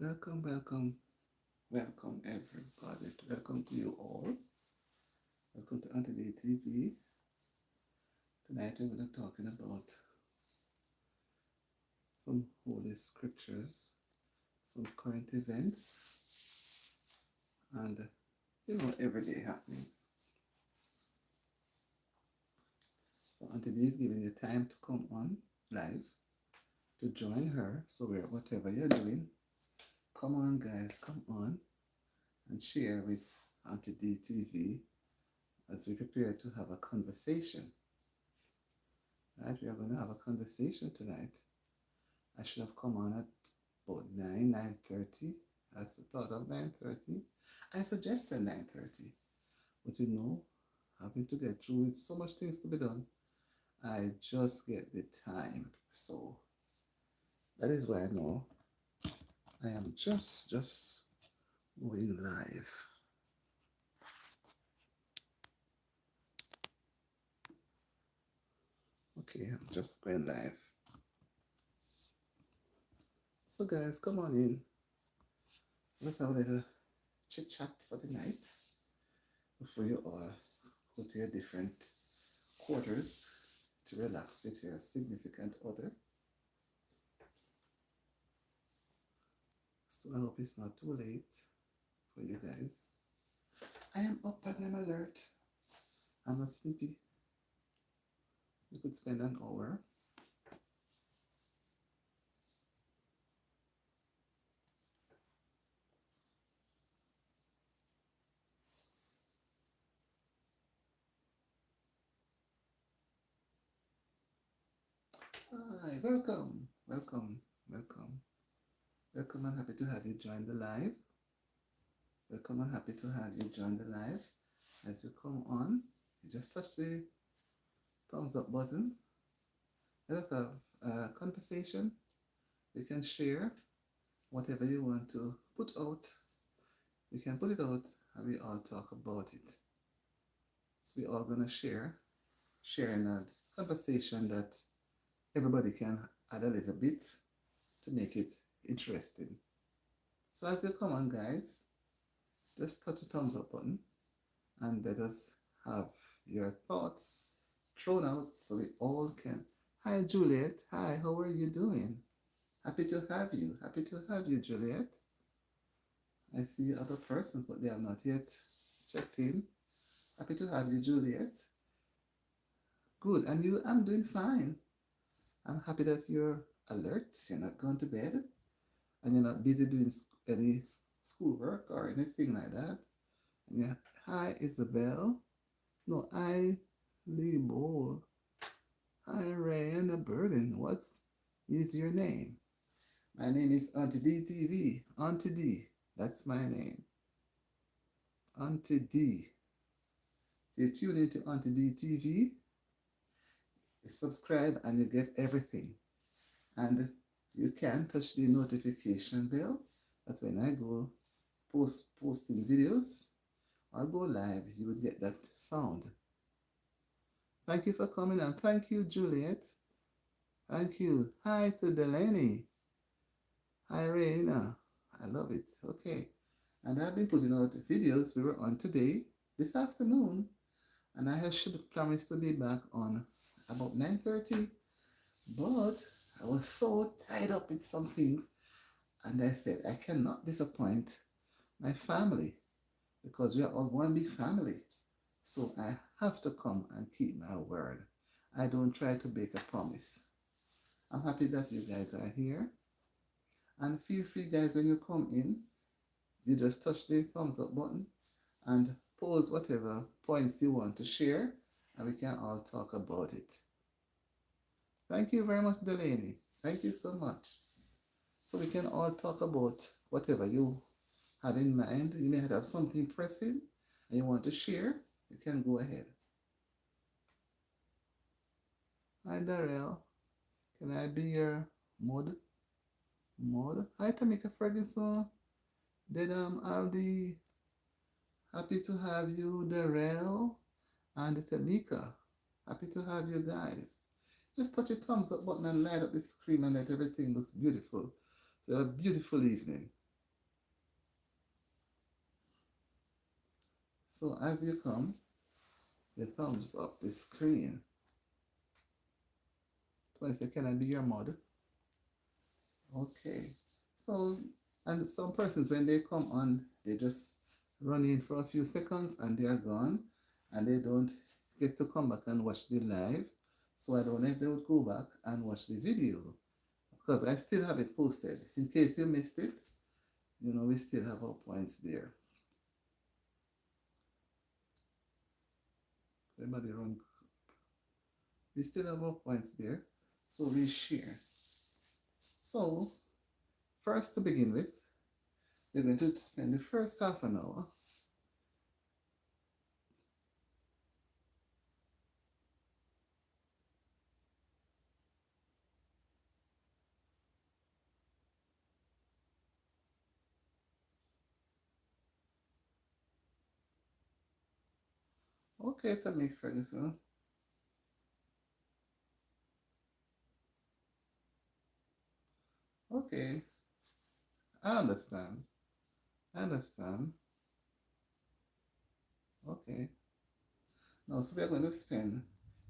Welcome, welcome, welcome everybody. Welcome to you all. Welcome to Auntie D TV. Tonight we're going to be talking about some holy scriptures, some current events, and everyday happenings. So Auntie D is giving you time to come on live to join her. So whatever you're doing, come on guys, come on and share with Auntie D TV as we prepare to have a conversation. Right, we are going to have a conversation tonight. I should have come on at about 9:30. I thought of 9:30. I suggested 9:30. But having to get through with so much things to be done, I just get the time. So that is why I know I am just going live. Okay, I'm just going live. So guys, come on in. Let's have a little chit chat for the night before you all go to your different quarters to relax with your significant other. So I hope it's not too late for you guys. I am up and I'm alert. I'm not sleepy. You could spend an hour. Hi, welcome, welcome, welcome. Welcome and happy to have you join the live. Welcome and happy to have you join the live. As you come on, you just touch the thumbs up button. Let us have a conversation. You can share whatever you want to put out. You can put it out and we all talk about it. So we're all gonna sharing a conversation that everybody can add a little bit to make it interesting. So as you come on guys, just touch the thumbs up button and let us have your thoughts thrown out so we all can. Hi Juliet, hi, how are you doing? Happy to have you. Happy to have you, Juliet. I see other persons, but they have not yet checked in. Happy to have you, Juliet. Good, and you? I'm doing fine. I'm happy that you're alert. You're not going to bed, and you're not busy doing any schoolwork or anything like that. And you're, hi, Isabel. No, I, Lee Bowl. Hi, Ray and the Burden. What is your name? My name is Auntie D TV. Auntie D. That's my name. Auntie D. So you tune into Auntie D TV, you subscribe and you get everything. And you can touch the notification bell that when I go posting videos or go live, you will get that sound. Thank you for coming and thank you, Juliet. Thank you. Hi to Delaney. Hi, Reina. I love it. Okay. And I've been putting out videos we were on today, this afternoon. And I should have promised to be back on about 9:30. But I was so tied up with some things. And I said, I cannot disappoint my family because we are all one big family. So I have to come and keep my word. I don't try to make a promise. I'm happy that you guys are here. And feel free, guys, when you come in, you just touch the thumbs up button and post whatever points you want to share, and we can all talk about it. Thank you very much, Delaney. Thank you so much. So we can all talk about whatever you have in mind. You may have something pressing and you want to share, you can go ahead. Hi, Darrell. Can I be your mod? Hi, Tamika Ferguson. Dedam Aldi. Happy to have you, Darrell and Tamika. Happy to have you guys. Just touch the thumbs up button and light up the screen and let everything looks beautiful. So a beautiful evening. So as you come, the thumbs up the screen. So I say, can I be your mod? Okay. So, and some persons, when they come on, they just run in for a few seconds and they are gone, and they don't get to come back and watch the live. So I don't know if they would go back and watch the video, because I still have it posted. In case you missed it, you know, we still have our points there. Everybody run. We still have our points there. So we share. So, first to begin with, we're going to spend the first half an hour okay, Tammy Ferguson. Okay, I understand. I understand. Okay. Now, so we're going to spend.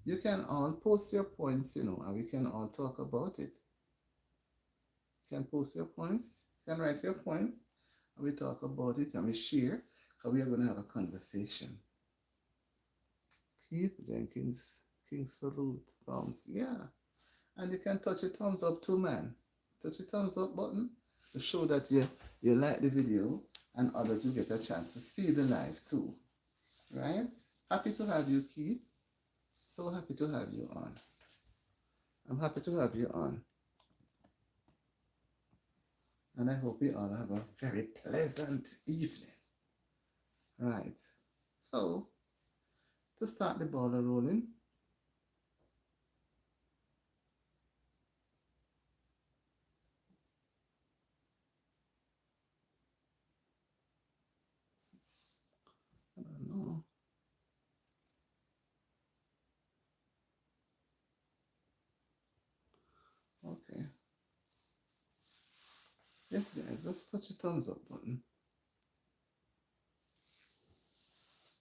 You can all post your points, you know, and we can all talk about it. You can post your points, you can write your points, and we talk about it and we share, because we are going to have a conversation. Keith Jenkins, King Salute, thumbs, yeah. And you can touch a thumbs up too, man. Touch the thumbs up button to show that you like the video, and others will get a chance to see the live too. Right? Happy to have you, Keith. So happy to have you on. I'm happy to have you on. And I hope we all have a very pleasant evening. Right. So, to start the ball rolling, I don't know. Okay. Yes, guys, let's touch the thumbs up button.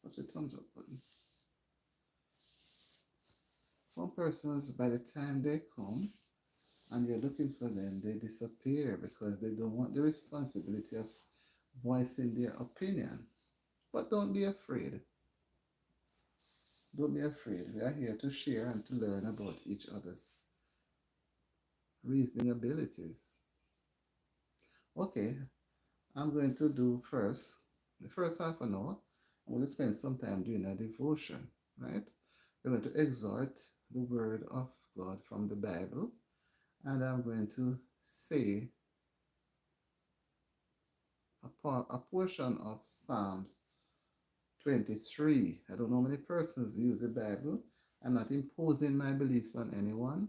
Touch the thumbs up button. Some persons, by the time they come and you're looking for them, they disappear because they don't want the responsibility of voicing their opinion. But don't be afraid. Don't be afraid. We are here to share and to learn about each other's reasoning abilities. Okay, I'm going to do first, the first half an hour, I'm going to spend some time doing a devotion, right? We're going to exhort the word of God from the Bible, and I'm going to say a portion of Psalms 23. I don't know how many persons use the Bible. I'm not imposing my beliefs on anyone.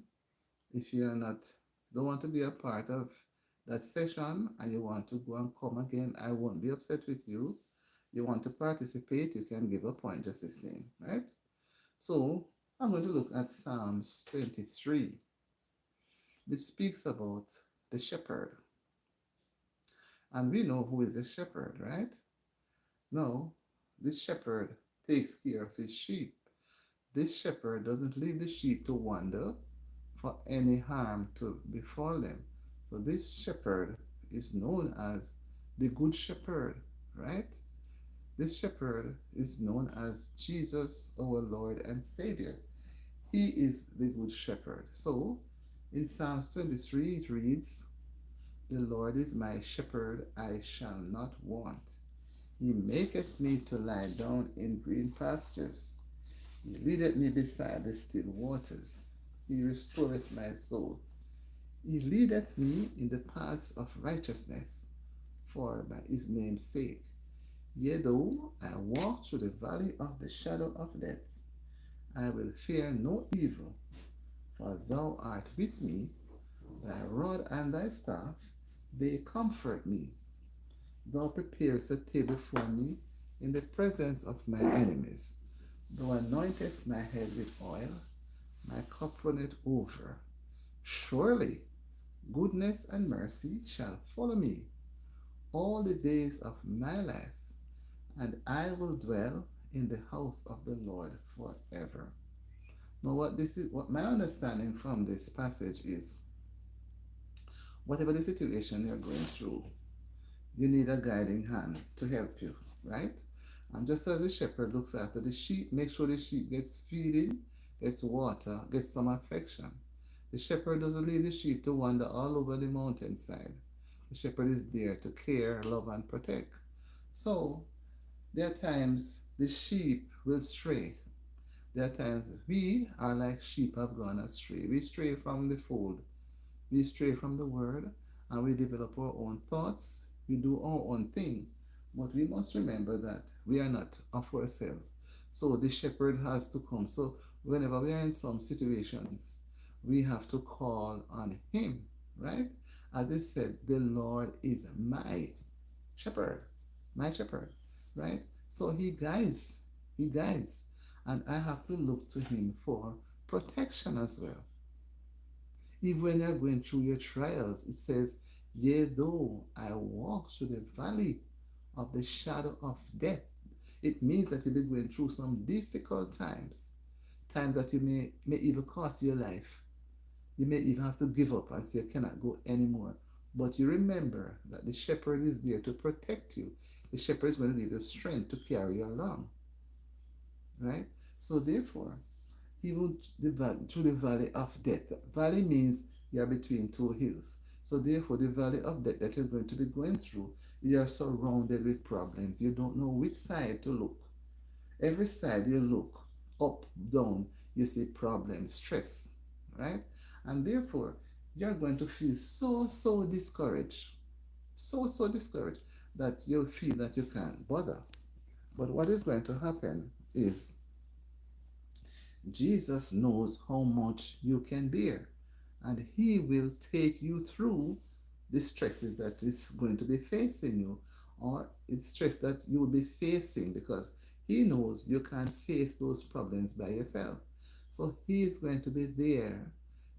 If you're not, don't want to be a part of that session and you want to go and come again, I won't be upset with you. You want to participate, you can give a point just the same, right? So I'm going to look at Psalms 23, which speaks about the shepherd. And we know who is the shepherd, right? No, this shepherd takes care of his sheep. This shepherd doesn't leave the sheep to wander for any harm to befall them. So this shepherd is known as the good shepherd, right? This shepherd is known as Jesus, our Lord and Savior. He is the good shepherd. So in Psalms 23 it reads, "The Lord is my shepherd, I shall not want. He maketh me to lie down in green pastures. He leadeth me beside the still waters. He restoreth my soul. He leadeth me in the paths of righteousness, for by his name's sake. Yea, though I walk through the valley of the shadow of death, I will fear no evil, for thou art with me. Thy rod and thy staff, they comfort me. Thou preparest a table for me in the presence of my enemies. Thou anointest my head with oil, my cup runneth over. Surely goodness and mercy shall follow me all the days of my life, and I will dwell in the house of the Lord forever. Now, what my understanding from this passage is, whatever the situation you're going through, you need a guiding hand to help you, right? And just as the shepherd looks after the sheep, make sure the sheep gets feeding, gets water, gets some affection. The shepherd doesn't leave the sheep to wander all over the mountainside. The shepherd is there to care, love, and protect. So, there are times the sheep will stray. There are times we are like sheep have gone astray. We stray from the fold. We stray from the word and we develop our own thoughts. We do our own thing. But we must remember that we are not of ourselves. So the shepherd has to come. So whenever we are in some situations, we have to call on him, right? As it said, the Lord is shepherd, my shepherd, right? So he guides, and I have to look to him for protection as well. Even when you're going through your trials, it says, yea, though I walk through the valley of the shadow of death. It means that you'll be going through some difficult times, times that you may even cost your life. You may even have to give up and say you cannot go anymore. But you remember that the shepherd is there to protect you. The shepherd is going to give you strength to carry you along. Right? So therefore, even through the valley of death. Valley means you are between two hills. So therefore, the valley of death that you're going to be going through, you are surrounded with problems. You don't know which side to look. Every side you look, up, down, you see problems, stress, right? And therefore, you're going to feel so discouraged, so discouraged that you'll feel that you can't bother. But what is going to happen is Jesus knows how much you can bear, and he will take you through the stresses that is going to be facing you, or it's stress that you will be facing, because he knows you can't face those problems by yourself. So he is going to be there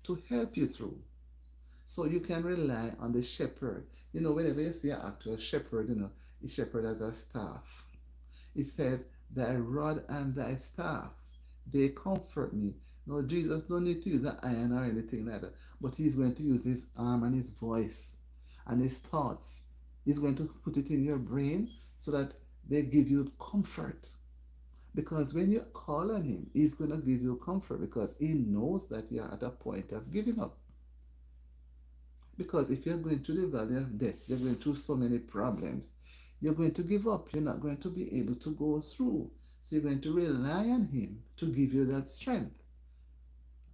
to help you through. So you can rely on the shepherd. Whenever you see an actual shepherd, the shepherd has a staff. It says, thy rod and thy staff, they comfort me. No, Jesus don't need to use an iron or anything like that, but he's going to use his arm and his voice and his thoughts. He's going to put it in your brain so that they give you comfort. Because when you call on him, he's going to give you comfort because he knows that you're at a point of giving up. Because if you're going through the valley of death, you're going through so many problems, you're going to give up. You're not going to be able to go through. So you're going to rely on him to give you that strength.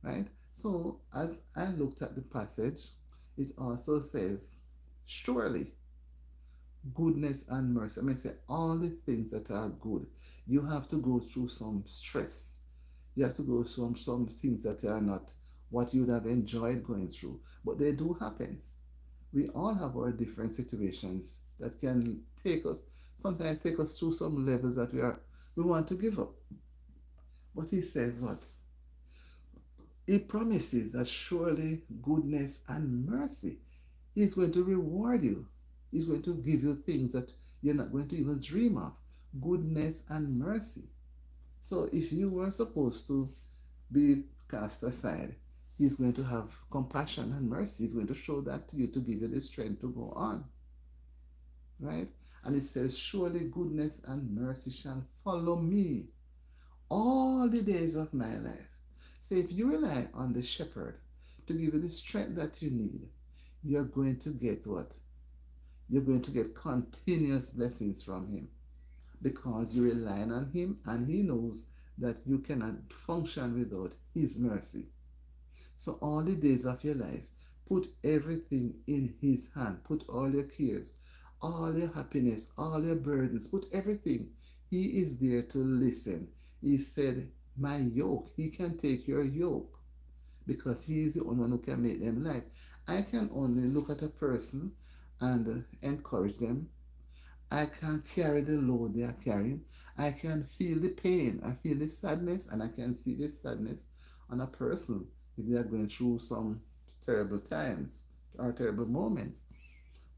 Right? So as I looked at the passage, it also says, surely goodness and mercy. I mean, say all the things that are good. You have to go through some stress. You have to go through some things that are not what you would have enjoyed going through. But they do happen. We all have our different situations that can sometimes take us through some levels that we want to give up. But he says what? He promises that surely goodness and mercy. He's going to reward you. He's going to give you things that you're not going to even dream of. Goodness and mercy. So if you were supposed to be cast aside, he's going to have compassion and mercy. He's going to show that to you to give you the strength to go on. Right? And it says, surely goodness and mercy shall follow me all the days of my life. So if you rely on the shepherd to give you the strength that you need, you're going to get what? You're going to get continuous blessings from him because you rely on him and he knows that you cannot function without his mercy. So all the days of your life, put everything in his hand. Put all your cares, all your happiness, all your burdens, put everything. He is there to listen. He said, my yoke, he can take your yoke because he is the only one who can make them light. I can only look at a person and encourage them. I can carry the load they are carrying. I can feel the pain. I feel the sadness, and I can see the sadness on a person if they are going through some terrible times or terrible moments.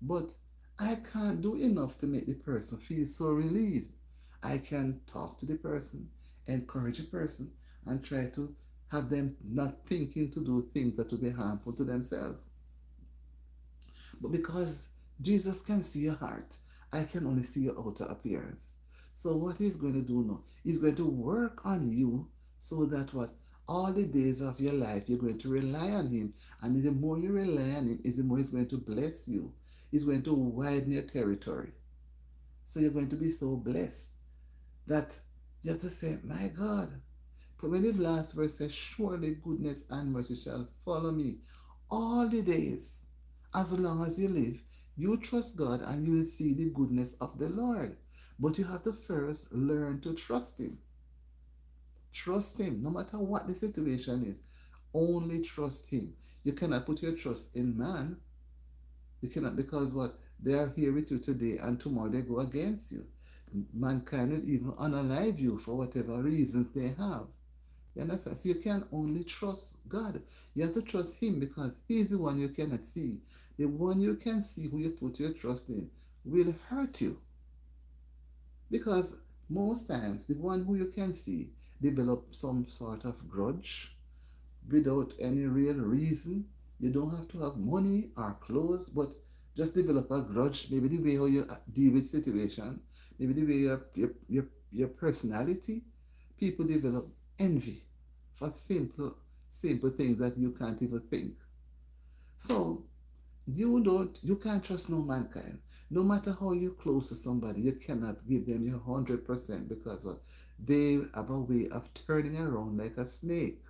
But I can't do enough to make the person feel so relieved. I can talk to the person, encourage a person, and try to have them not thinking to do things that will be harmful to themselves. But because Jesus can see your heart, I can only see your outer appearance. So what he's going to do now, he's going to work on you so that what? All the days of your life, you're going to rely on him. And the more you rely on him, is the more he's going to bless you. He's going to widen your territory. So you're going to be so blessed that you have to say, my God. But when the last verse says, surely goodness and mercy shall follow me all the days. As long as you live, you trust God and you will see the goodness of the Lord. But you have to first learn to trust him. Trust him, no matter what the situation is. Only trust him. You cannot put your trust in man. You cannot, because what? They are here with you today and tomorrow they go against you. Mankind will even unalive you for whatever reasons they have. You understand? So you can only trust God. You have to trust him because he's the one you cannot see. The one you can see, who you put your trust in, will hurt you. Because most times, the one who you can see develop some sort of grudge without any real reason. You don't have to have money or clothes, but just develop a grudge. Maybe the way how you deal with situation, maybe the way your personality. People develop envy for simple things that you can't even think. So you can't trust no mankind. No matter how you're close to somebody, you cannot give them your 100% because what? They have a way of turning around like a snake.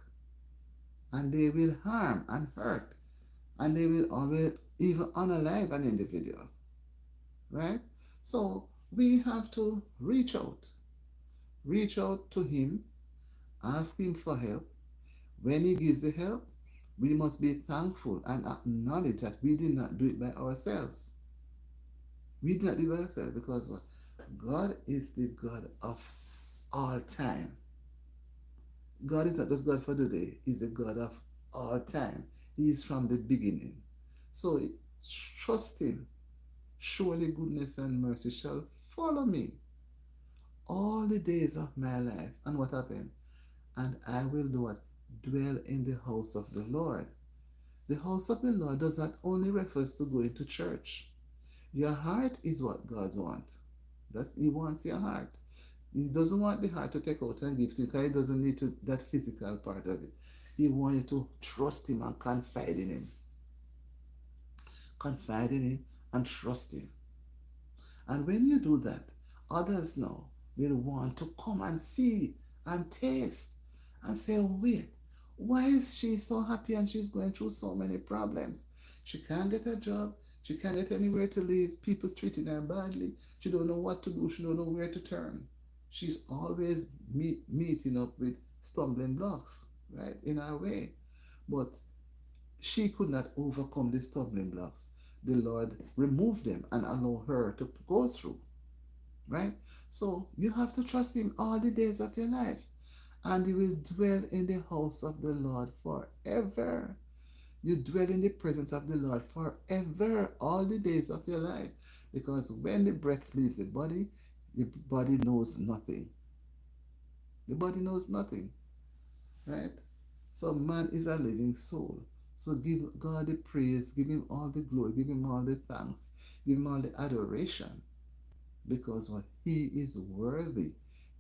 And they will harm and hurt. And they will always even unalive an individual. Right? So we have to reach out. Reach out to him, ask him for help. When he gives the help, we must be thankful and acknowledge that we did not do it by ourselves. We did not do it by ourselves because what? God is the God of all time. God is not just God for today, He's the God of all time. He is from the beginning. So trust Him. Surely goodness and mercy shall follow me all the days of my life. And what happened? And I will do what? Dwell in the house of the Lord. The house of the Lord does not only refers to going to church. Your heart is what God wants. He wants your heart. He doesn't want the heart to take out and give to you because he doesn't need that physical part of it. He wants you to trust him and confide in him. Confide in him and trust him. And when you do that, others now will want to come and see and taste and say, wait, why is she so happy and she's going through so many problems? She can't get a job. She can't get anywhere to live. People treating her badly. She don't know what to do. She don't know where to turn. She's always meeting up with stumbling blocks, right, in her way. But she could not overcome the stumbling blocks. The Lord removed them and allowed her to go through, right? So you have to trust him all the days of your life. And you will dwell in the house of the Lord forever. You dwell in the presence of the Lord forever, all the days of your life. Because when the breath leaves the body knows nothing. The body knows nothing, right? So man is a living soul. So give God the praise, give him all the glory, give him all the thanks, give him all the adoration. Because what? He is worthy.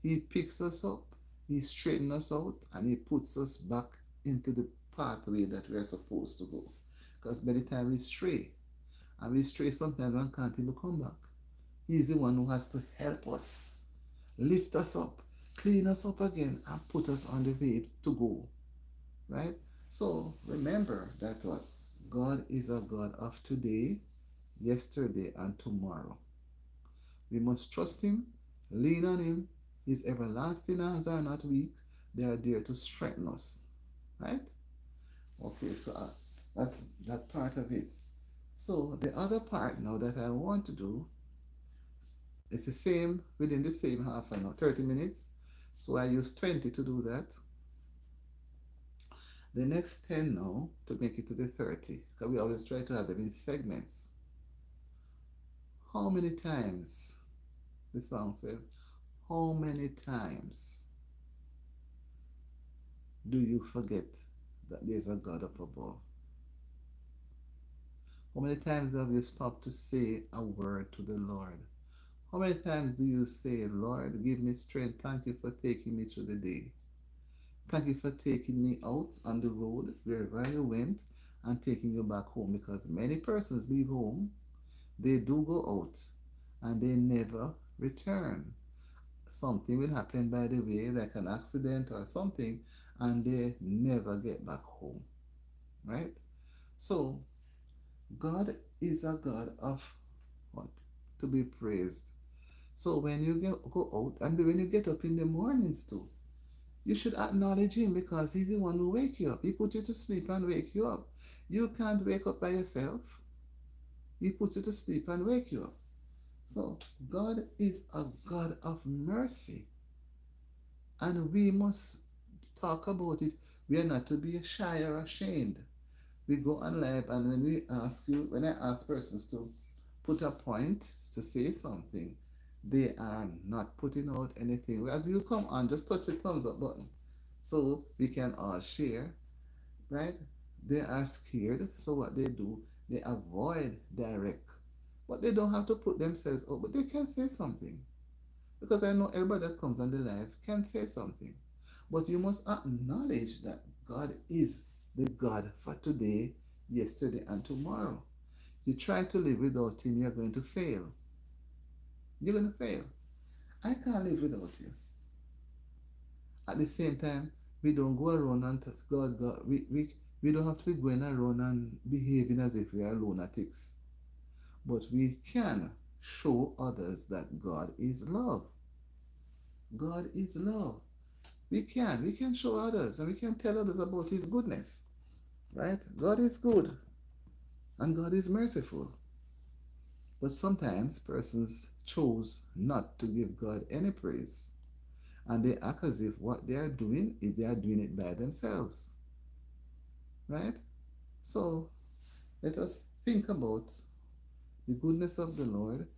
He picks us up, he straightens us out, and he puts us back into the pathway that we're supposed to go. Because by the time we stray, and we stray sometimes and can't even come back, he's the one who has to help us, lift us up, clean us up again, and put us on the way to go. Right? So remember that what? God is a God of today, yesterday, and tomorrow. We must trust him, lean on him. His everlasting arms are not weak. They are there to strengthen us. Right? Okay, so that's that part of it. So the other part now that I want to do is the same, within the same half an hour, 30 minutes. So I use 20 to do that. The next 10 now to make it to the 30, because we always try to have them in segments. How many times, the song says, How many times do you forget that there's a God up above? How many times have you stopped to say a word to the Lord? How many times do you say, Lord, give me strength. Thank you for taking me through the day. Thank you for taking me out on the road wherever you went and taking you back home, because many persons leave home, they do go out and they never return. Something will happen by the way, like an accident or something, and they never get back home. Right? So, God is a God of what? To be praised. So, when you go out and when you get up in the mornings too, you should acknowledge him, because he's the one who wake you up. He put you to sleep and wake you up. You can't wake up by yourself. He puts you to sleep and wake you up. So God is a God of mercy. And we must talk about it. We are not to be shy or ashamed. We go on live, and when I ask persons to put a point to say something, they are not putting out anything. As you come on, just touch the thumbs up button so we can all share, right? They are scared, so what they do, they avoid direct. But they don't have to put themselves out, but they can say something. Because I know everybody that comes on the live can say something. But you must acknowledge that God is the God for today, yesterday, and tomorrow. You try to live without him, you're going to fail. You're going to fail. I can't live without you. At the same time, we don't go around and touch God. We don't have to be going around and behaving as if we are lunatics. But we can show others that God is love. God is love. We can show others, and we can tell others about his goodness. Right? God is good and God is merciful. But sometimes persons choose not to give God any praise, and they act as if what they are doing is they are doing it by themselves. Right? So let us think about the goodness of the Lord.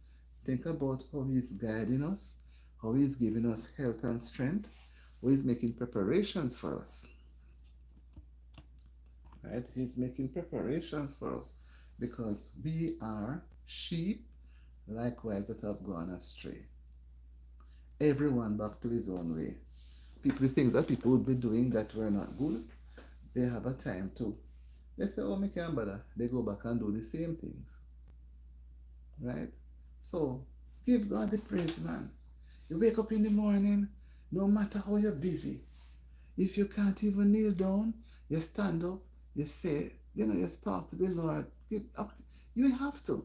Think about how He is guiding us, how He is giving us health and strength, how He is making preparations for us. Right? He's making preparations for us because we are sheep likewise that have gone astray. Everyone back to his own way. The things that people would be doing that were not good, they have a time to. They say, oh, me can't bother. They go back and do the same things. Right? So, give God the praise, man. You wake up in the morning, no matter how you're busy. If you can't even kneel down, you stand up, you say, you talk to the Lord. You have to.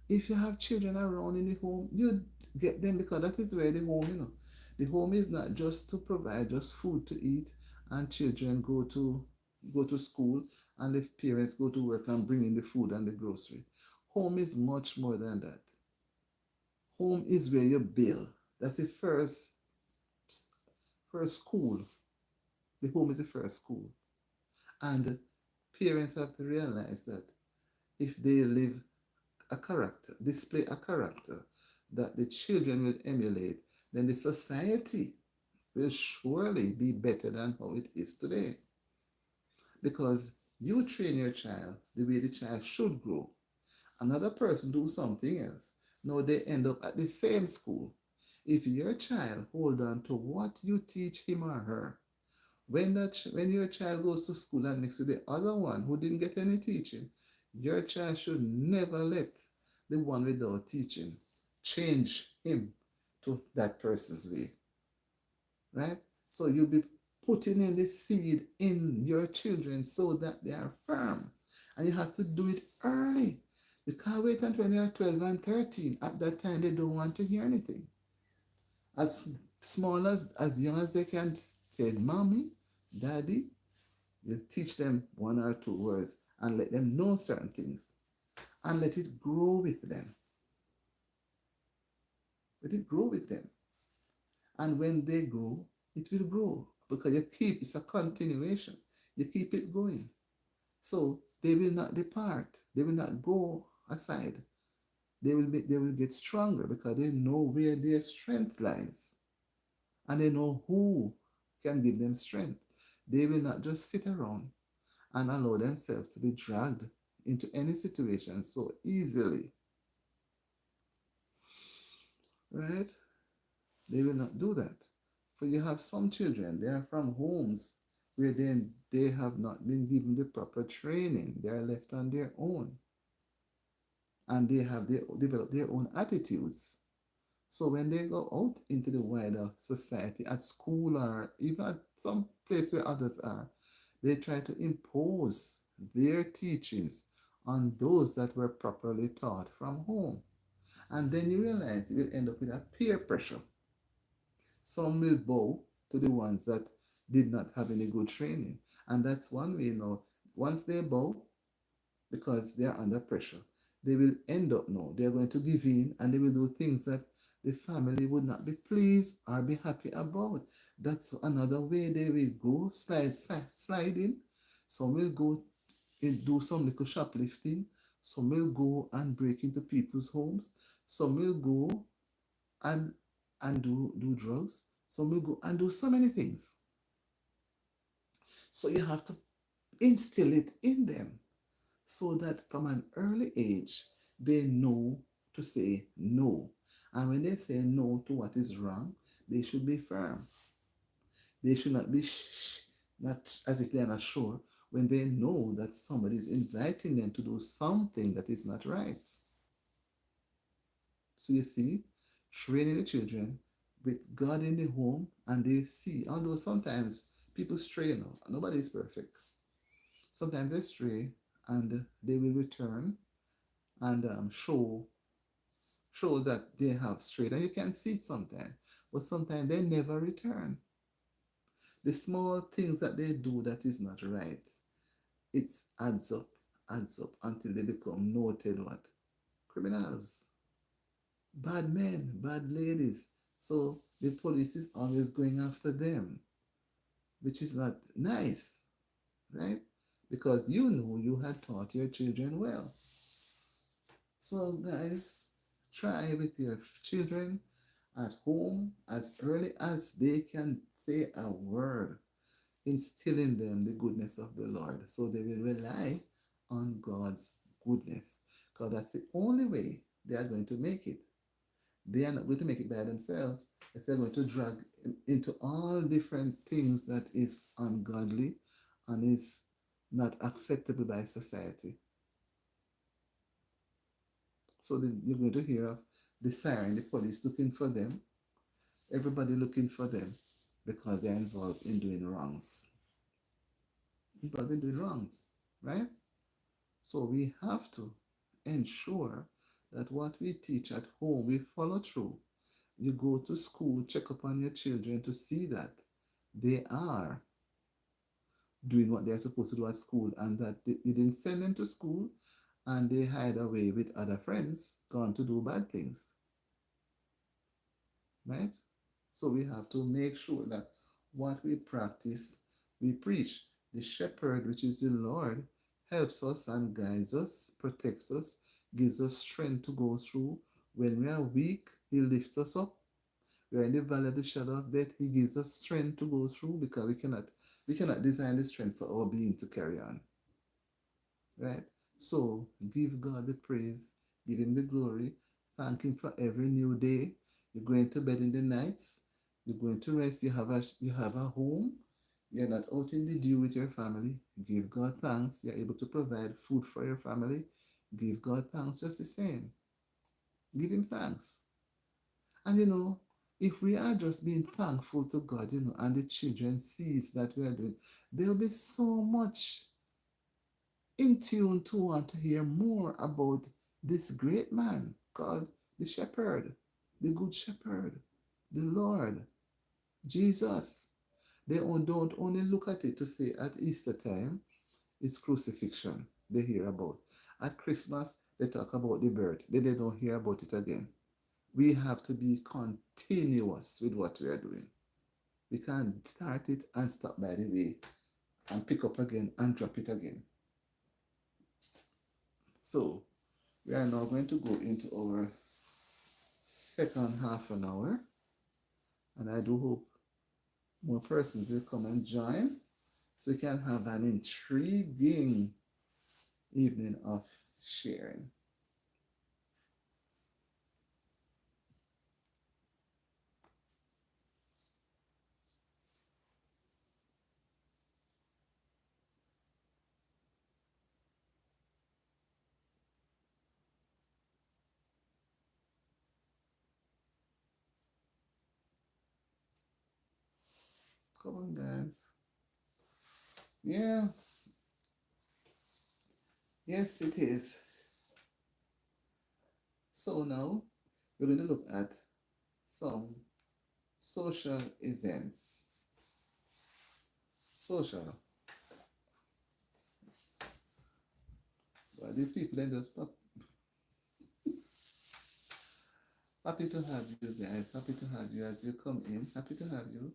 If you have children around in the home, you get them, because that is where the home. The home is not just to provide just food to eat and children go to school and the parents go to work and bring in the food and the grocery. Home is much more than that. Home is where you build. That's the first school. The home is the first school. And parents have to realize that if they display a character that the children will emulate, then the society will surely be better than how it is today. Because you train your child the way the child should grow. Another person do something else. Now they end up at the same school. If your child hold on to what you teach him or her, when your child goes to school and mix with the other one who didn't get any teaching, your child should never let the one without teaching change him to that person's way. Right? So you'll be putting in the seed in your children so that they are firm. And you have to do it early. You can't wait until they are 12 and 13. At that time, they don't want to hear anything. As small as young as they can say, Mommy, Daddy, you teach them one or two words and let them know certain things. And let it grow with them. Let it grow with them. And when they grow, it will grow. Because it's a continuation. You keep it going. So they will not depart. They will not go aside. they will get stronger because they know where their strength lies, and they know who can give them strength. They will not just sit around and allow themselves to be dragged into any situation so easily, right? They will not do that. For you have some children, they are from homes where they have not been given the proper training. They are left on their own, and they have developed their own attitudes. So when they go out into the wider society, at school or even at some place where others are, they try to impose their teachings on those that were properly taught from home. And then you realize you will end up with a peer pressure. Some will bow to the ones that did not have any good training. And that's one way, once they bow, because they are under pressure, they will end up they're going to give in, and they will do things that the family would not be pleased or be happy about. That's another way they will go slide in. Some will go and do some little shoplifting. Some will go and break into people's homes. Some will go and do drugs. Some will go and do so many things. So you have to instill it in them so that from an early age they know to say no. And when they say no to what is wrong, they should be firm. They should not be not as if they are not sure when they know that somebody is inviting them to do something that is not right. So you see, training the children with God in the home, and they see, although sometimes people stray, nobody is perfect. Sometimes they stray and they will return and show that they have strayed. And you can see it sometimes, but sometimes they never return. The small things that they do that is not right, it adds up until they become noted what? Criminals, bad men, bad ladies. So the police is always going after them, which is not nice, right? Because you had taught your children well. So, guys, try with your children at home as early as they can say a word, instill in them the goodness of the Lord so they will rely on God's goodness, because that's the only way they are going to make it. They are not going to make it by themselves. They're going to drag into all different things that is ungodly and is not acceptable by society. So you're going to hear of the siren, the police looking for them, everybody looking for them because they're involved in doing wrongs. Involved in doing wrongs, right? So we have to ensure that what we teach at home, we follow through. You go to school, check up on your children to see that they are doing what they're supposed to do at school, and that you didn't send them to school and they hide away with other friends gone to do bad things, right? So we have to make sure that what we practice, we preach. The shepherd, which is the Lord, helps us and guides us, protects us, gives us strength to go through. When we are weak, he lifts us up. We are in the valley of the shadow of death, he gives us strength to go through, because we cannot design the strength for our being to carry on. Right? So give God the praise, give him the glory, thank him for every new day. You're going to bed in the nights, you're going to rest, you have a home, you're not out in the dew with your family. Give God thanks. You're able to provide food for your family. Give God thanks just the same. Give him thanks. And if we are just being thankful to God, and the children sees that we are doing, there'll be so much in tune to want to hear more about this great man called the shepherd, the good shepherd, the Lord, Jesus. They don't only look at it to say at Easter time, it's crucifixion they hear about. At Christmas, they talk about the birth. Then they don't hear about it again. We have to be continuous with what we are doing. We can't start it and stop by the way and pick up again and drop it again. So We are now going to go into our second half an hour, and I do hope more persons will come and join so we can have an intriguing evening of sharing. Come on, guys. Yeah, yes, it is. So now we're going to look at some social events. Social. But these people they just happy to have you guys. Happy to have you as you come in. Happy to have you.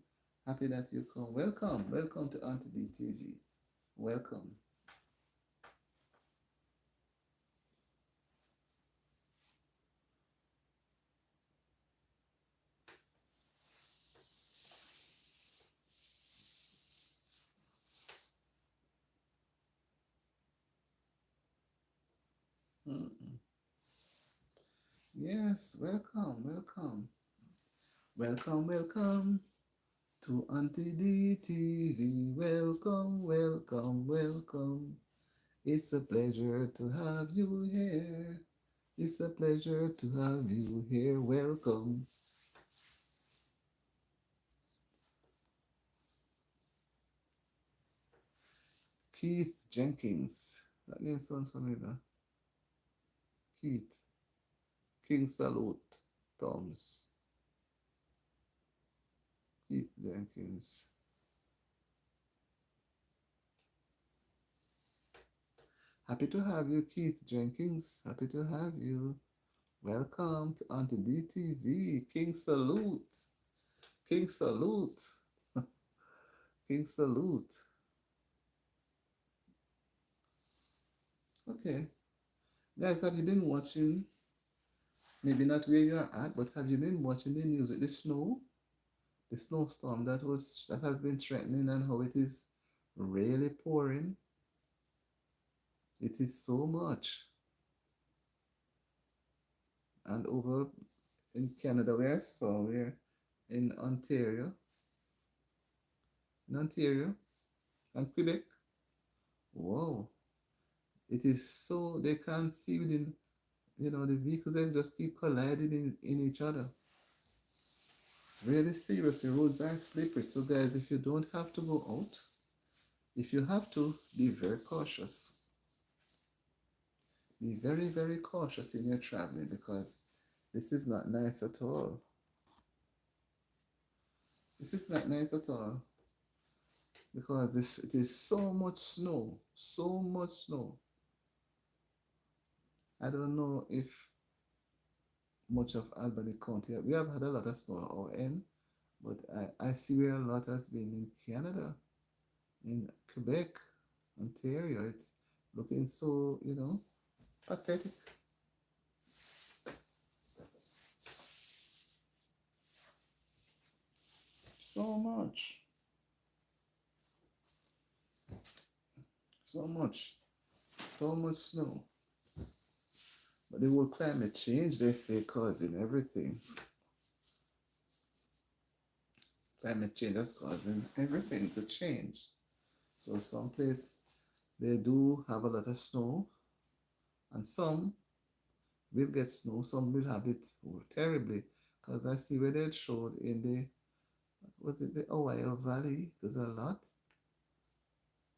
Happy that you come. Welcome. Welcome to Auntie D TV. Welcome. Mm-mm. Yes, welcome, welcome. Welcome, welcome to Auntie D TV. Welcome, welcome, welcome. It's a pleasure to have you here. It's a pleasure to have you here. Welcome. Keith Jenkins. That name sounds familiar. Keith. King Salute. Toms. Keith Jenkins. Happy to have you, Keith Jenkins. Happy to have you. Welcome to Auntie D TV. King Salute. King Salute. King Salute. Okay. Guys, have you been watching? Maybe not where you are at, but have you been watching the news with the snow? The snowstorm that has been threatening and how it is really pouring. It is so much. And over in Canada where I saw we're in Ontario. In Ontario and Quebec. Whoa. It is so they can't see within the vehicles they just keep colliding in each other. It's really serious. The roads are slippery. So guys, if you don't have to go out, if you have to, be very cautious. Be very, very cautious in your traveling because this is not nice at all. This is not nice at all because it is so much snow, so much snow. I don't know if much of Albany County, we have had a lot of snow at our end, but I see where a lot has been in Canada, in Quebec, Ontario. It's looking so, pathetic. So much. So much. So much snow. But the whole climate change, they say, causing everything. Climate change is causing everything to change. So some place they do have a lot of snow, and some will get snow, some will have it terribly. Because I see where they showed in the Ohio Valley, there's a lot.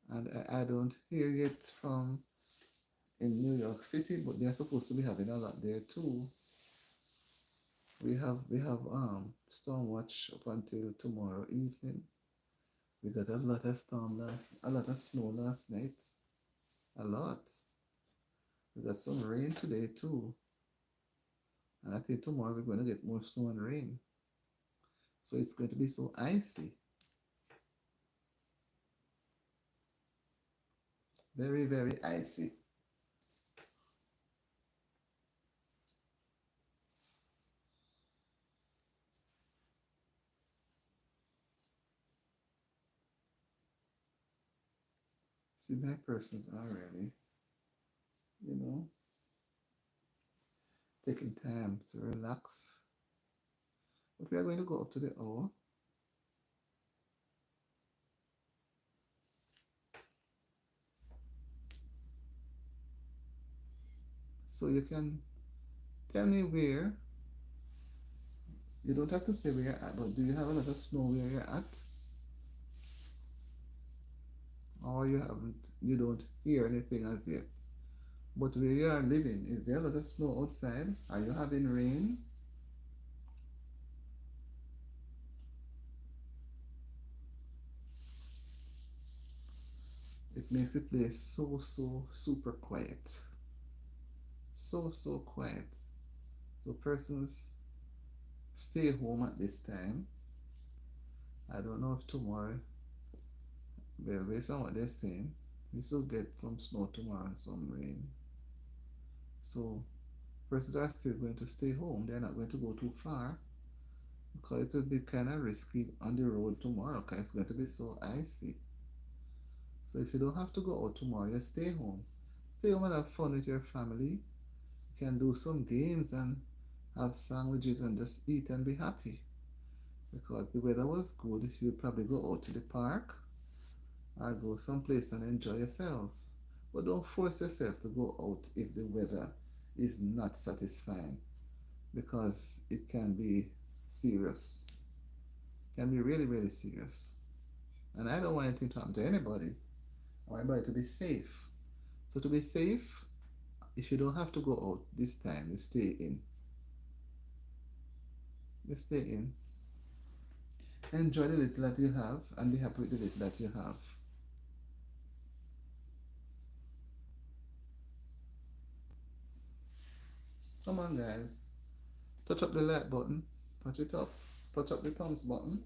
And I don't hear it from in New York City, but they're supposed to be having a lot there too. We have storm watch up until tomorrow evening. We got a lot of snow last night. A lot. We got some rain today too. And I think tomorrow we're going to get more snow and rain. So it's going to be so icy. Very, very icy. See, my persons are really, you know, taking time to relax. But we are going to go up to the hour. So you can tell me where. You don't have to say where you're at, but do you have a lot of snow where you're at? Or you don't hear anything as yet? But where you are living, is there a lot of snow outside? Are you having rain? It makes the place so super quiet. So quiet. So persons stay home at this time. I don't know if tomorrow, well, based on what they're saying, we still get some snow tomorrow and some rain. So persons are still going to stay home. They're not going to go too far because it will be kind of risky on the road tomorrow because it's going to be so icy. So if you don't have to go out tomorrow, you stay home. Stay home and have fun with your family. You can do some games and have sandwiches and just eat and be happy. Because the weather was good, you'd probably go out to the park or go someplace and enjoy yourselves. But don't force yourself to go out if the weather is not satisfying because it can be serious. It can be really serious. And I don't want anything to happen to anybody. I want everybody to be safe. So to be safe, if you don't have to go out this time, you stay in. You stay in. Enjoy the little that you have and be happy with the little that you have. Come on, guys. Touch up the like button. Touch it up. Touch up the thumbs button.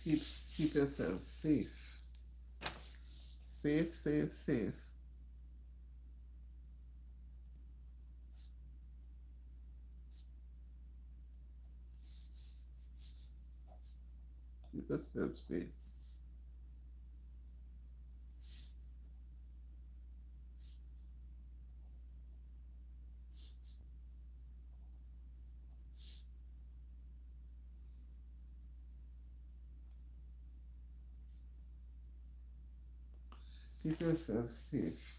Keep, keep yourself safe. Safe. Keep yourself safe. Keep yourself safe.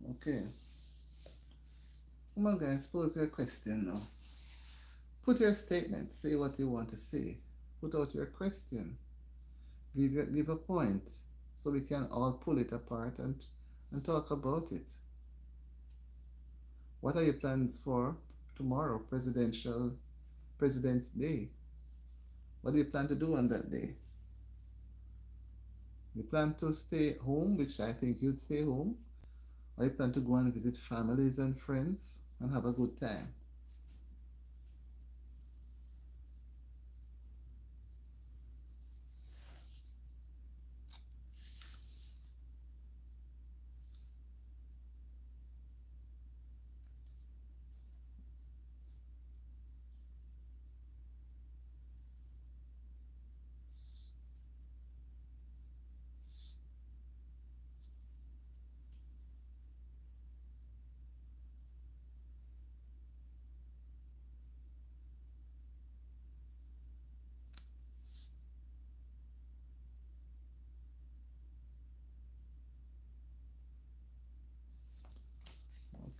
Okay. Come on, guys. Pose your question now. Put your statement. Say what you want to say. Put out your question. Give a point so we can all pull it apart and talk about it. What are your plans for tomorrow, President's Day? What do you plan to do on that day? You plan to stay home, which I think you'd stay home, or you plan to go and visit families and friends and have a good time?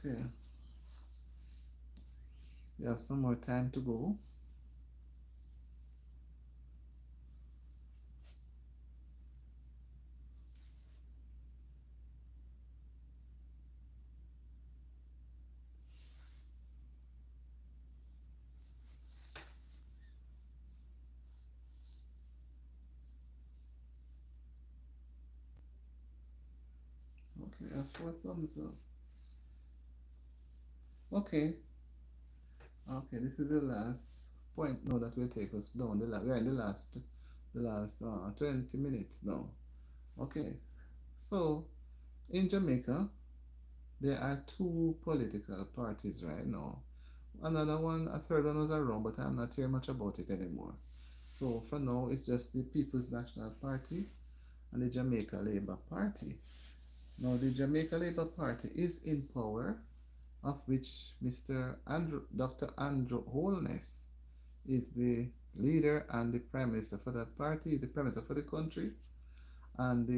Okay, we have some more time to go. Okay, we have four thumbs up. Okay, okay, this is the last point now that will take us down. We are in the last 20 minutes now. Okay, so in Jamaica, there are two political parties right now. Another one, a third one was around, but I'm not hearing much about it anymore. So for now, it's just the People's National Party and the Jamaica Labour Party. Now, the Jamaica Labour Party is in power, of which Dr. Andrew Holness is the leader and the prime minister for that party. He's the prime minister for the country, and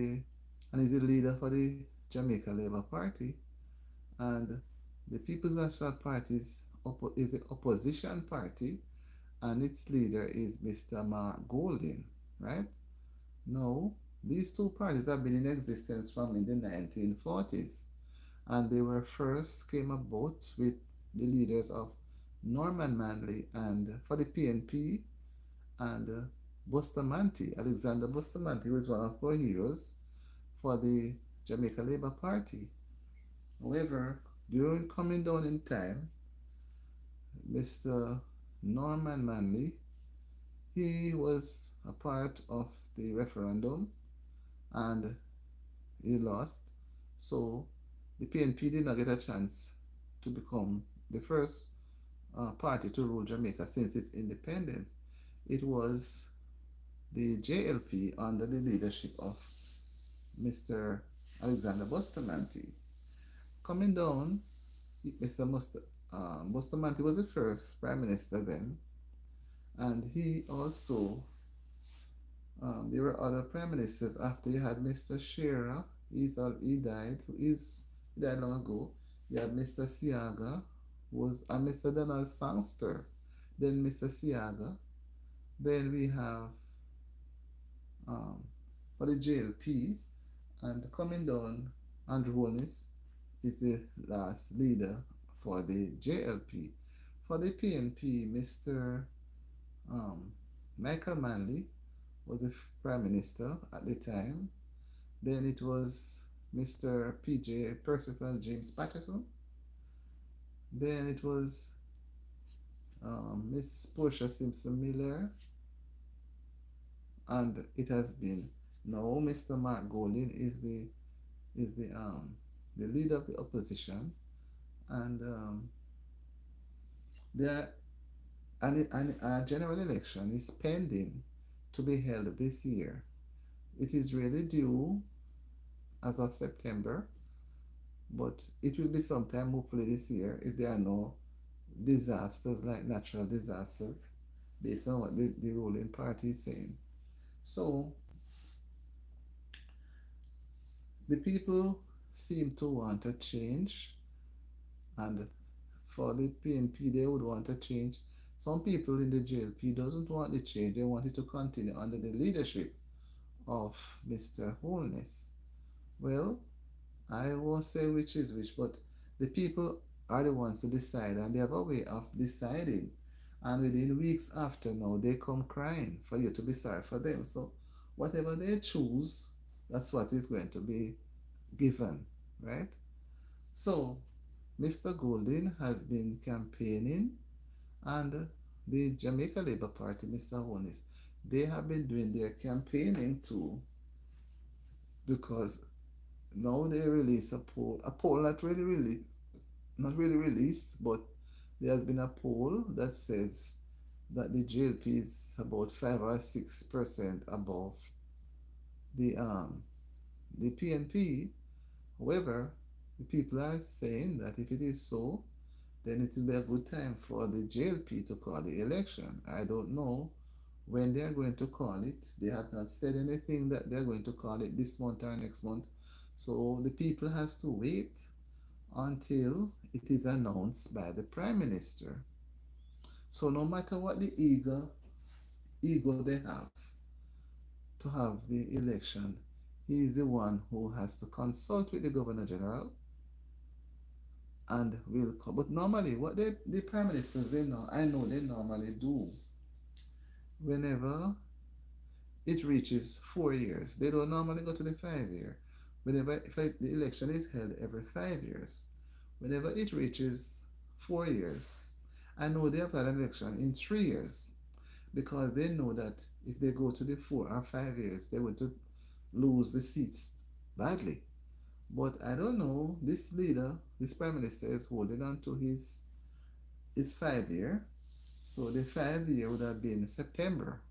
is the leader for the Jamaica Labour Party. And the People's National Party is the opposition party, and its leader is Mr. Mark Golding, right? Now, these two parties have been in existence from in the 1940s, and they were first came about with the leaders of Norman Manley and for the PNP and Bustamante. Alexander Bustamante was one of our heroes for the Jamaica Labour Party. However, during coming down in time, Mr. Norman Manley, he was a part of the referendum and he lost. So the PNP did not get a chance to become the first party to rule Jamaica since its independence. It was the JLP under the leadership of Mr. Alexander Bustamante. Coming down, Mr. Bustamante was the first prime minister then, and he also there were other prime ministers after. You had Mr. Shearer, he died. He died long ago. You had Mr. Siaga, was and Mr. Donald Sangster, then Mr. Siaga. Then we have for the JLP, and coming down, Andrew Holness is the last leader for the JLP. For the PNP, Mr. Um, Michael Manley was the prime minister at the time. Then it was Mr. PJ Percival James Patterson. Then it was Miss Portia Simpson Miller, and it has been now Mr. Mark Golding is the leader of the opposition, and there a general election is pending to be held this year. It is really due as of September, but it will be sometime hopefully this year if there are no disasters like natural disasters based on what the ruling party is saying. So the people seem to want a change, and for the PNP they would want a change. Some people in the JLP doesn't want the change, they want it to continue under the leadership of Mr. Holness. Well, I won't say which is which, but the people are the ones to decide, and they have a way of deciding. And within weeks after now, they come crying for you to be sorry for them. So, whatever they choose, that's what is going to be given, right? So, Mr. Golding has been campaigning, and the Jamaica Labour Party, Mr. Holness, they have been doing their campaigning too, because now they release a poll not really released, but there has been a poll that says that the JLP is about 5 or 6% above the PNP. However, the people are saying that if it is so, then it will be a good time for the JLP to call the election. I don't know when they are going to call it. They have not said anything that they're going to call it this month or next month. So the people has to wait until it is announced by the Prime Minister. So no matter what the ego they have to have the election, he is the one who has to consult with the Governor General and will come. But normally, what the Prime Ministers, they know, I know they normally do, whenever it reaches 4 years, they don't normally go to the 5 year. Whenever if the election is held every 5 years, whenever it reaches 4 years, I know they have had an election in 3 years because they know that if they go to the 4 or 5 years, they will to lose the seats badly. But I don't know, this leader, this prime minister is holding on to his 5 year. So the 5 year would have been September.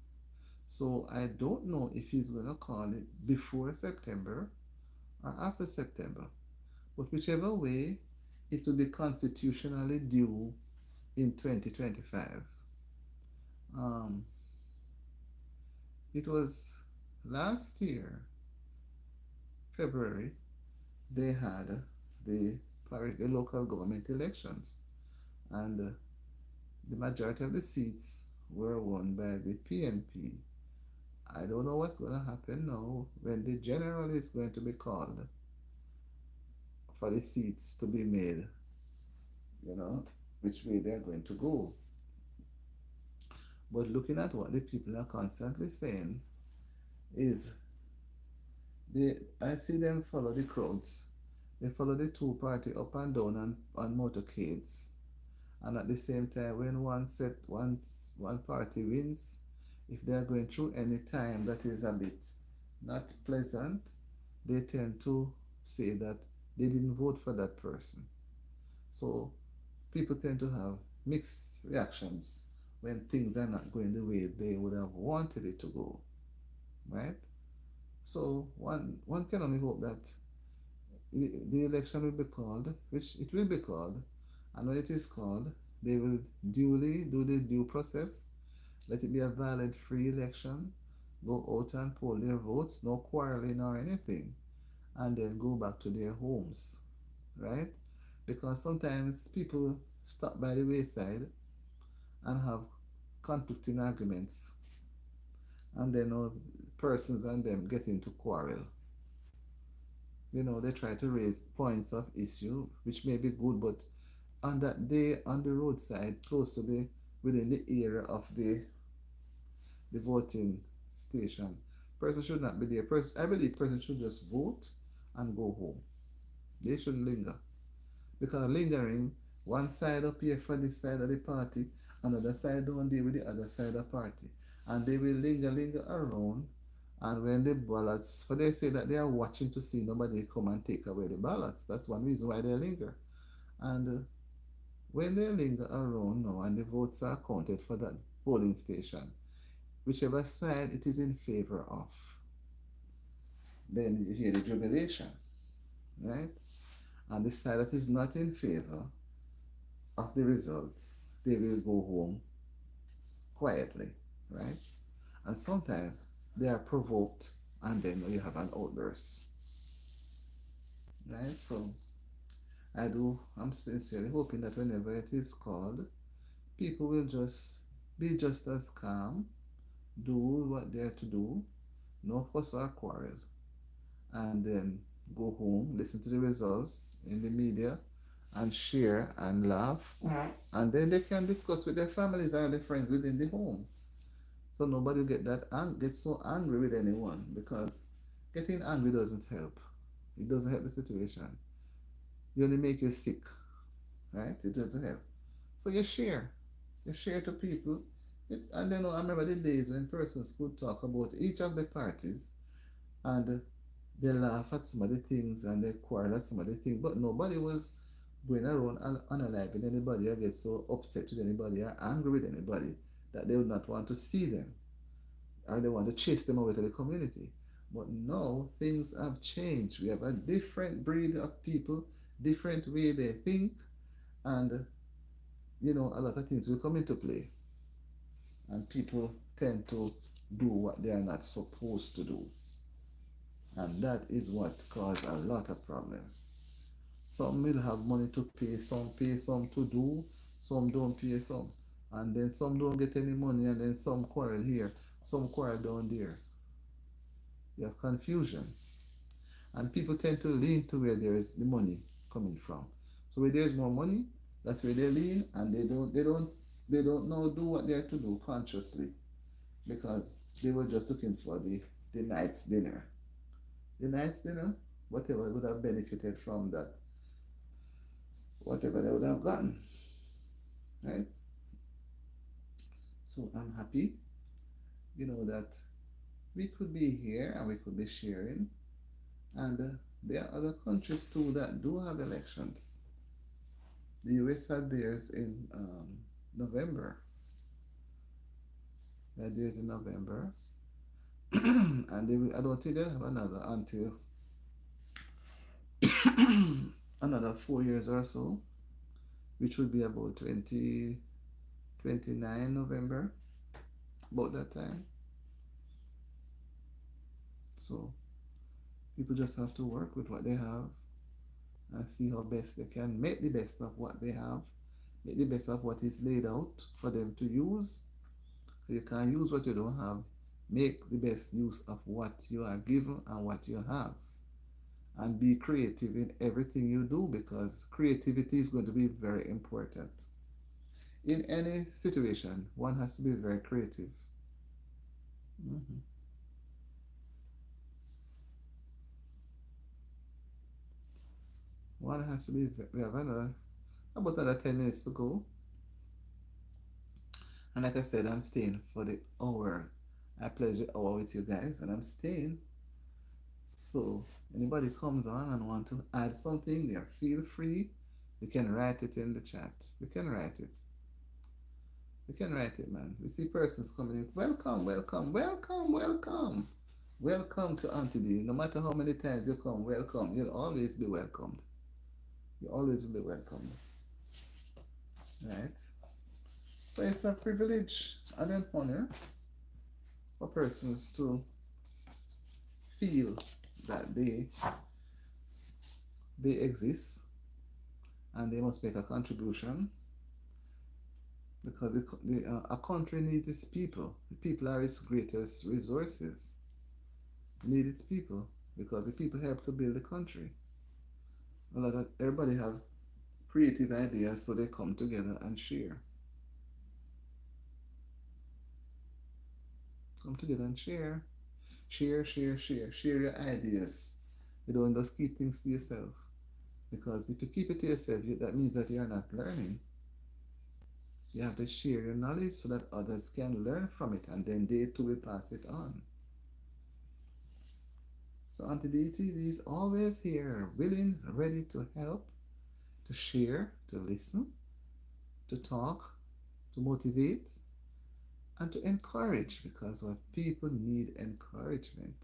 So I don't know if he's gonna call it before September or after September. But whichever way, it will be constitutionally due in 2025. Um, it was last year, February, they had the the local government elections, and the majority of the seats were won by the PNP. I don't know what's going to happen now when the general is going to be called for the seats to be made, you know, which way they're going to go. But looking at what the people are constantly saying is I see them follow the crowds. They follow the two party up and down on motorcades. And at the same time, when one party wins, if they are going through any time that is a bit not pleasant, they tend to say that they didn't vote for that person. So people tend to have mixed reactions when things are not going the way they would have wanted it to go, right? So one can only hope that the election will be called, which it will be called, and when it is called, they will duly do the due process, let it be a valid free election, go out and poll their votes, no quarreling or anything, and then go back to their homes, right? Because sometimes people stop by the wayside and have conflicting arguments, and then persons and them get into quarrel. They try to raise points of issue, which may be good, but on that day on the roadside, close to within the area of the voting station, person should not be there. I believe person should just vote and go home. They shouldn't linger. Because lingering, one side up here for this side of the party, another side down there with the other side of the party. And they will linger around. And when the ballots, for they say that they are watching to see nobody come and take away the ballots. That's one reason why they linger. And when they linger around now and the votes are counted for that polling station, whichever side it is in favor of, then you hear the jubilation, right? And the side that is not in favor of the result, they will go home quietly, right? And sometimes they are provoked and then you have an outburst, right? So I'm sincerely hoping that whenever it is called, people will just be just as calm, do what they're to do, no fuss or quarrel, and then go home, listen to the results in the media, and share and laugh, and then they can discuss with their families or their friends within the home. So nobody will get so angry with anyone, because getting angry doesn't help. It doesn't help the situation. You only make you sick, right? It doesn't help. So you share. You share to people. And then I remember the days when persons could talk about each of the parties and they laugh at some of the things and they quarrel at some of the things, but nobody was going around unaliving anybody or get so upset with anybody or angry with anybody that they would not want to see them or they want to chase them away to the community. But now things have changed. We have a different breed of people, different way they think, and a lot of things will come into play. And people tend to do what they are not supposed to do. And that is what caused a lot of problems. Some will have money to pay some to do, some don't pay some. And then some don't get any money, and then some quarrel here, some quarrel down there. You have confusion. And people tend to lean to where there is the money coming from. So where there's more money, that's where they lean, and they don't know do what they have to do consciously, because they were just looking for the night's dinner. The night's dinner, whatever would have benefited from that, whatever they would have gotten, right? So I'm happy, that we could be here and we could be sharing. And there are other countries too that do have elections. The US had theirs in November. They had theirs in November. And I don't think they'll have another until another 4 years or so, which would be about 2029 November, about that time. So people just have to work with what they have and see how best they can make the best of what they have, make the best of what is laid out for them to use. You can't use what you don't have. Make the best use of what you are given and what you have. And be creative in everything you do, because creativity is going to be very important. In any situation, one has to be very creative. Mm-hmm. One has to be, we have about another 10 minutes to go. And like I said, I'm staying for the hour. I pledge the hour with you guys, and I'm staying. So anybody comes on and want to add something there, feel free. You can write it in the chat. You can write it. You can write it, man. We see persons coming in. Welcome, welcome, welcome, welcome. Welcome to Auntie D. No matter how many times you come, welcome. You'll always be welcomed. You always will be welcomed. Right? So it's a privilege and an honor for persons to feel that they exist and they must make a contribution, because a country needs its people. The people are its greatest resources. It needs its people, because the people help to build the country. Everybody have creative ideas, so they come together and share. Come together and share. Share, share, share. Share your ideas. You don't just keep things to yourself. Because if you keep it to yourself, that means that you're not learning. You have to share your knowledge so that others can learn from it, and then they too will pass it on. So Auntie D TV is always here, willing, ready to help, to share, to listen, to talk, to motivate, and to encourage, because what people need encouragement.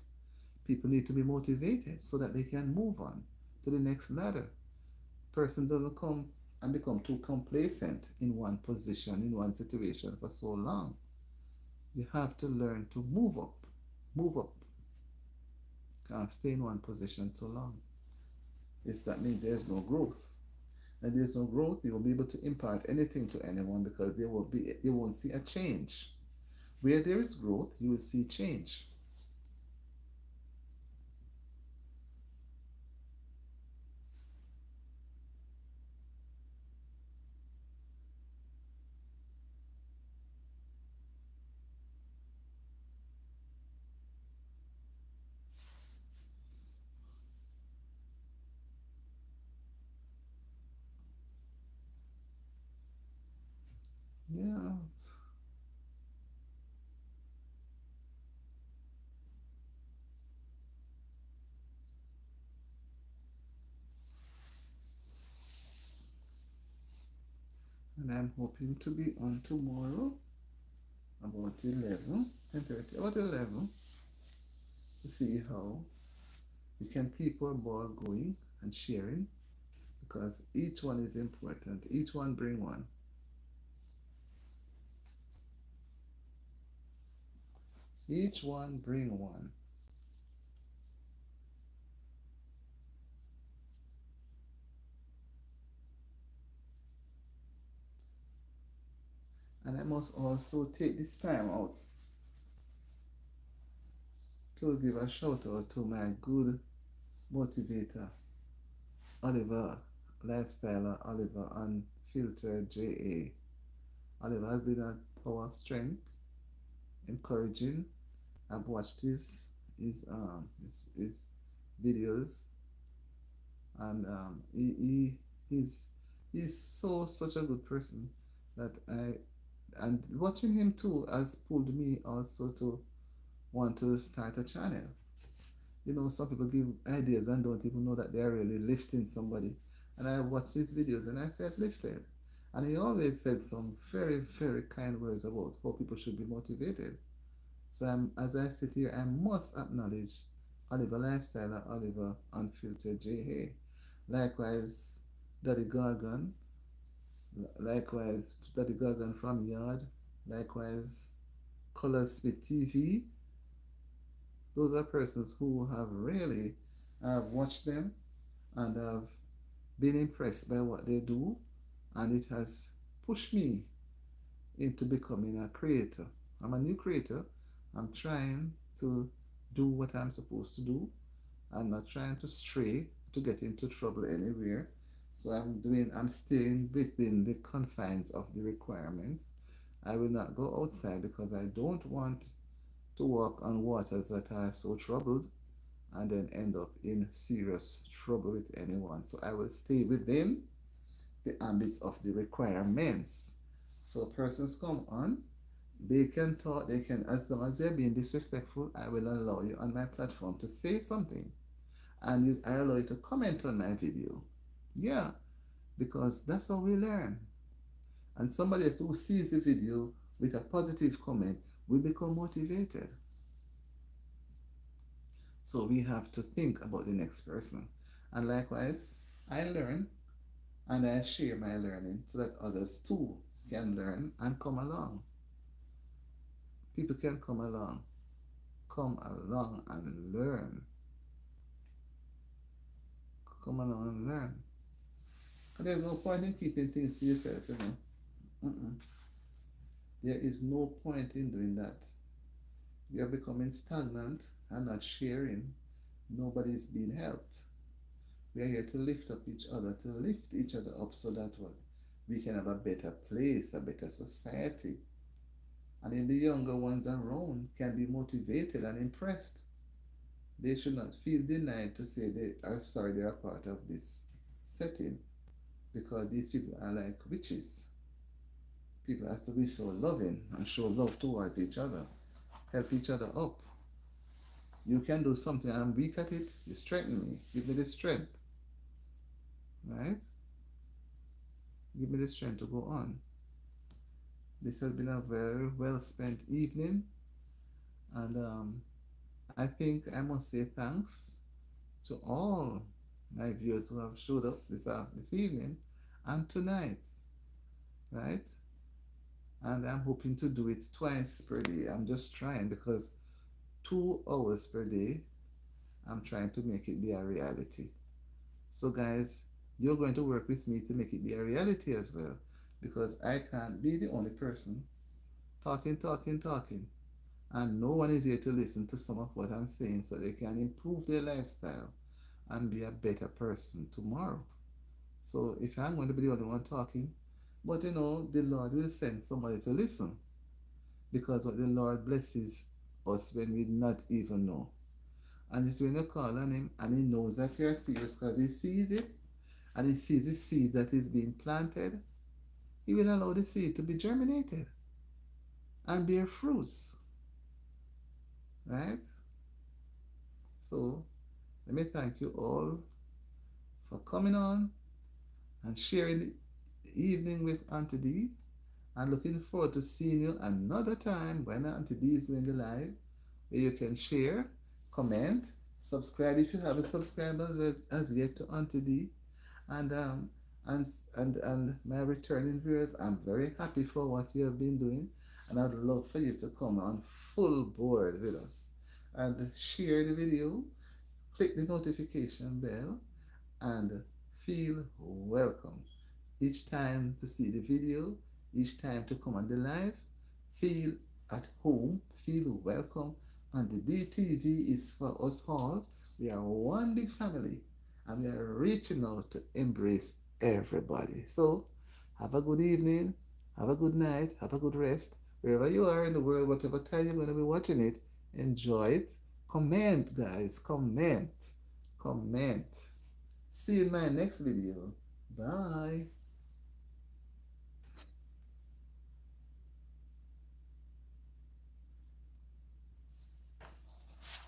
People need to be motivated so that they can move on to the next ladder. Person doesn't come and become too complacent in one position, in one situation for so long. You have to learn to move up. Move up. Can't stay in one position so long. That means there's no growth. And there's no growth, you won't be able to impart anything to anyone, because you won't see a change. Where there is growth, you will see change. Yeah. And I'm hoping to be on tomorrow about 11, 10:30, about 11, to see how we can keep our ball going and sharing, because each one is important. Each one bring one. Each one bring one. And I must also take this time out to give a shout out to my good motivator, Oliver, Lifestyler Oliver Unfiltered JA. Oliver has been a power strength, encouraging. I've watched his videos, and he's so such a good person that I and watching him too has pulled me also to want to start a channel. You know, some people give ideas and don't even know that they're really lifting somebody. And I watched his videos and I felt lifted. And he always said some very, very kind words about how people should be motivated. So as I sit here, I must acknowledge Oliver Lifestyle and Oliver Unfiltered J. Likewise, Daddy Gargan. Likewise, Daddy Gargan from Yard. Likewise, Color Smith TV. Those are persons who have really watched them and have been impressed by what they do, and it has pushed me into becoming a creator. I'm a new creator. I'm trying to do what I'm supposed to do. I'm not trying to stray to get into trouble anywhere. So I'm staying within the confines of the requirements. I will not go outside because I don't want to walk on waters that are so troubled and then end up in serious trouble with anyone. So I will stay within the ambits of the requirements. So persons come on, they can talk, they can, as long as they're being disrespectful, I will allow you on my platform to say something. And I allow you to comment on my video. Yeah, because that's how we learn. And somebody else who sees the video with a positive comment will become motivated. So we have to think about the next person. And likewise, I learn and I share my learning so that others too can learn and come along. People can come along and learn. Come along and learn. And there's no point in keeping things to yourself, you know. There is no point in doing that. You are becoming stagnant and not sharing. Nobody's being helped. We are here to lift up each other, to lift each other up so that what we can have a better place, a better society. And if the younger ones around can be motivated and impressed, they should not feel denied to say they are sorry they are part of this setting, because these people are like witches. People have to be so loving and show love towards each other, help each other up. You can do something, I'm weak at it, you strengthen me, give me the strength, right? Give me the strength to go on. This has been a very well spent evening, and I think I must say thanks to all my viewers who have showed up this evening and tonight, right? And I'm hoping to do it twice per day. I'm just trying because 2 hours per day, I'm trying to make it be a reality. So guys, you're going to work with me to make it be a reality as well, because I can't be the only person talking, and no one is here to listen to some of what I'm saying so they can improve their lifestyle and be a better person tomorrow. So if I'm going to be the only one talking, but you know, the Lord will send somebody to listen, because what the Lord blesses us when we not even know. And it's when you call on him and he knows that you're serious because he sees it and he sees the seed that is being planted, he will allow the seed to be germinated and bear fruits. Right? So let me thank you all for coming on and sharing the evening with Auntie D. And looking forward to seeing you another time when Auntie D is doing the live, where you can share, comment, subscribe if you haven't subscribed as yet to Auntie D. And and my returning viewers, I'm very happy for what you have been doing, and I'd love for you to come on full board with us and share the video, click the notification bell, and feel welcome. Each time to see the video, each time to come on the live. Feel at home, feel welcome. And the DTV is for us all. We are one big family and we are reaching out to embrace everybody. So, have a good evening, have a good night, have a good rest. Wherever you are in the world, whatever time you're going to be watching it, enjoy it. Comment, guys, comment, comment. See you in my next video. Bye.